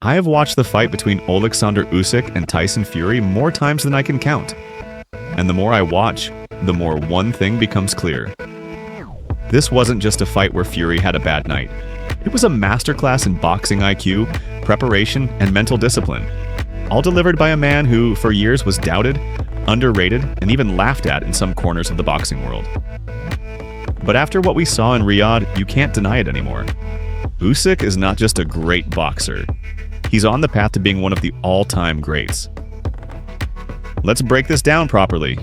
I have watched the fight between Oleksandr Usyk and Tyson Fury more times than I can count. And the more I watch, the more one thing becomes clear. This wasn't just a fight where Fury had a bad night. It was a masterclass in boxing IQ, preparation, and mental discipline, all delivered by a man who, for years, was doubted, underrated, and even laughed at in some corners of the boxing world. But after what we saw in Riyadh, you can't deny it anymore. Usyk is not just a great boxer. He's on the path to being one of the all-time greats. Let's break this down properly.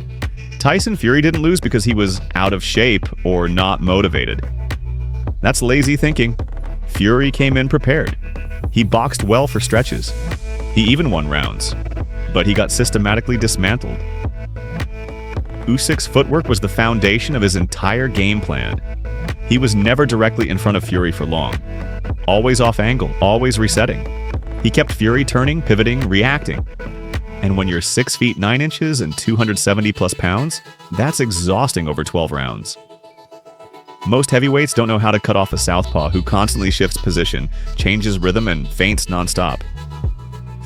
Tyson Fury didn't lose because he was out of shape or not motivated. That's lazy thinking. Fury came in prepared. He boxed well for stretches. He even won rounds, but he got systematically dismantled. Usyk's footwork was the foundation of his entire game plan. He was never directly in front of Fury for long. Always off angle, always resetting. He kept Fury turning, pivoting, reacting. And when you're 6 feet 9 inches and 270 plus pounds, that's exhausting over 12 rounds. Most heavyweights don't know how to cut off a southpaw who constantly shifts position, changes rhythm, and feints nonstop.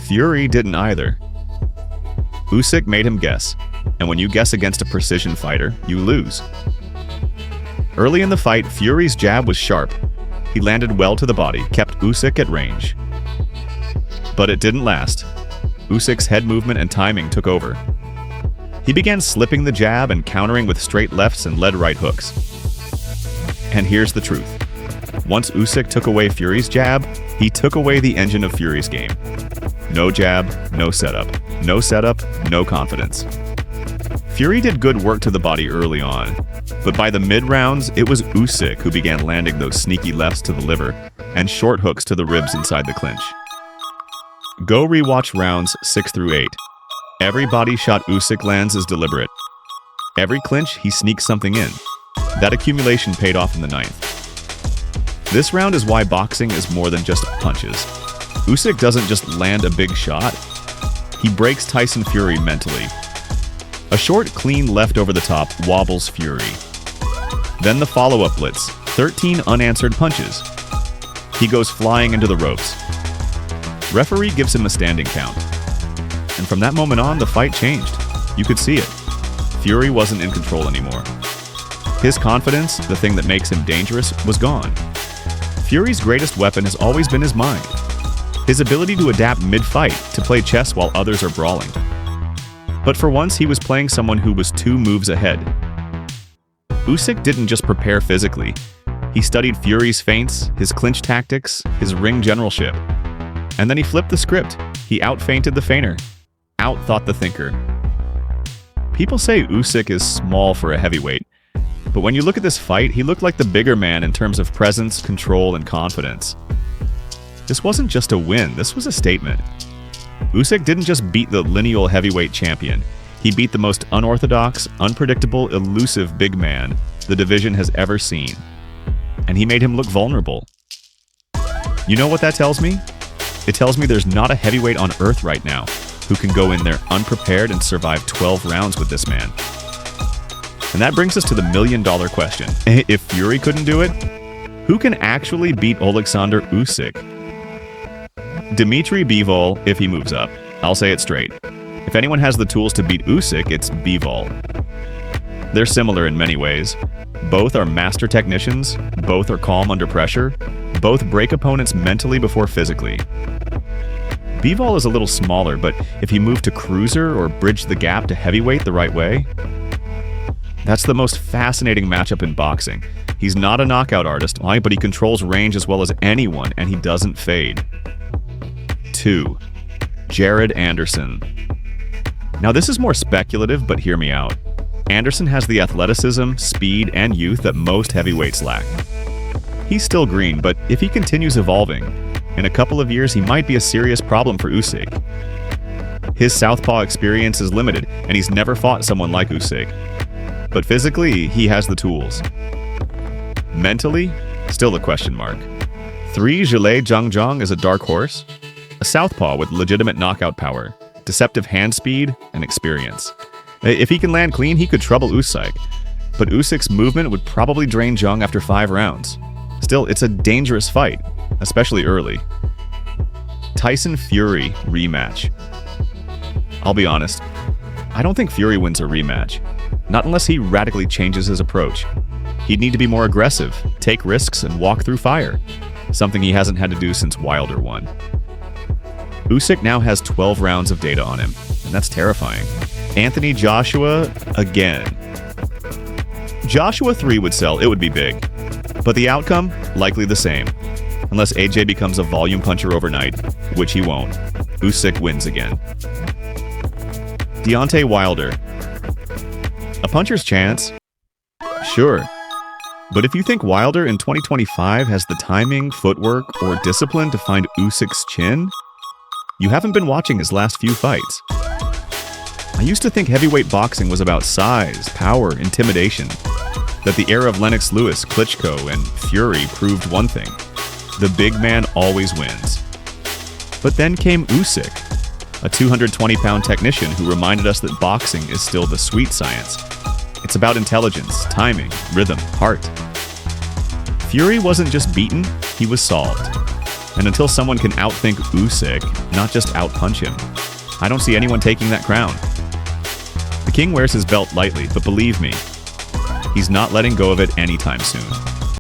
Fury didn't either. Usyk made him guess, and when you guess against a precision fighter, you lose. Early in the fight, Fury's jab was sharp. He landed well to the body, kept Usyk at range. But it didn't last. Usyk's head movement and timing took over. He began slipping the jab and countering with straight lefts and lead right hooks. And here's the truth. Once Usyk took away Fury's jab, he took away the engine of Fury's game. No jab, no setup. No setup, no confidence. Fury did good work to the body early on, but by the mid-rounds, it was Usyk who began landing those sneaky lefts to the liver and short hooks to the ribs inside the clinch. Go rewatch rounds 6 through 8. Every body shot Usyk lands is deliberate. Every clinch, he sneaks something in. That accumulation paid off in the 9th. This round is why boxing is more than just punches. Usyk doesn't just land a big shot. He breaks Tyson Fury mentally. A short, clean left over the top wobbles Fury. Then the follow-up blitz, 13 unanswered punches. He goes flying into the ropes. Referee gives him a standing count. And from that moment on, the fight changed. You could see it. Fury wasn't in control anymore. His confidence, the thing that makes him dangerous, was gone. Fury's greatest weapon has always been his mind. His ability to adapt mid-fight, to play chess while others are brawling. But for once, he was playing someone who was 2 moves ahead. Usyk didn't just prepare physically. He studied Fury's feints, his clinch tactics, his ring generalship. And then he flipped the script. He out-feinted the feiner, out-thought the thinker. People say Usyk is small for a heavyweight, but when you look at this fight, he looked like the bigger man in terms of presence, control, and confidence. This wasn't just a win, this was a statement. Usyk didn't just beat the lineal heavyweight champion. He beat the most unorthodox, unpredictable, elusive big man the division has ever seen. And he made him look vulnerable. You know what that tells me? It tells me there's not a heavyweight on earth right now who can go in there unprepared and survive 12 rounds with this man. And that brings us to the million-dollar question. If Fury couldn't do it, who can actually beat Oleksandr Usyk? Dmitry Bivol, if he moves up. I'll say it straight. If anyone has the tools to beat Usyk, it's Bivol. They're similar in many ways. Both are master technicians, both are calm under pressure, both break opponents mentally before physically. Bivol is a little smaller, but if he moved to cruiser or bridged the gap to heavyweight the right way, that's the most fascinating matchup in boxing. He's not a knockout artist, but he controls range as well as anyone, and he doesn't fade. 2. Jared Anderson. Now this is more speculative, but hear me out. Anderson has the athleticism, speed, and youth that most heavyweights lack. He's still green, but if he continues evolving, in a couple of years he might be a serious problem for Usyk. His southpaw experience is limited, and he's never fought someone like Usyk. But physically, he has the tools. Mentally, still a question mark. 3. Zhilei Zhangzhang is a dark horse. A southpaw with legitimate knockout power, deceptive hand speed, and experience. If he can land clean, he could trouble Usyk. But Usyk's movement would probably drain Zhang after 5 rounds. Still, it's a dangerous fight, especially early. Tyson Fury rematch. I'll be honest, I don't think Fury wins a rematch. Not unless he radically changes his approach. He'd need to be more aggressive, take risks, and walk through fire. Something he hasn't had to do since Wilder won. Usyk now has 12 rounds of data on him, and that's terrifying. Anthony Joshua again. Joshua 3 would sell, it would be big. But the outcome, likely the same. Unless AJ becomes a volume puncher overnight, which he won't. Usyk wins again. Deontay Wilder. A puncher's chance? Sure. But if you think Wilder in 2025 has the timing, footwork, or discipline to find Usyk's chin, you haven't been watching his last few fights. I used to think heavyweight boxing was about size, power, intimidation. That the era of Lennox Lewis, Klitschko, and Fury proved one thing. The big man always wins. But then came Usyk, a 220-pound technician who reminded us that boxing is still the sweet science. It's about intelligence, timing, rhythm, heart. Fury wasn't just beaten, he was solved. And until someone can outthink Usyk, not just outpunch him, I don't see anyone taking that crown. The King wears his belt lightly, but believe me, he's not letting go of it anytime soon.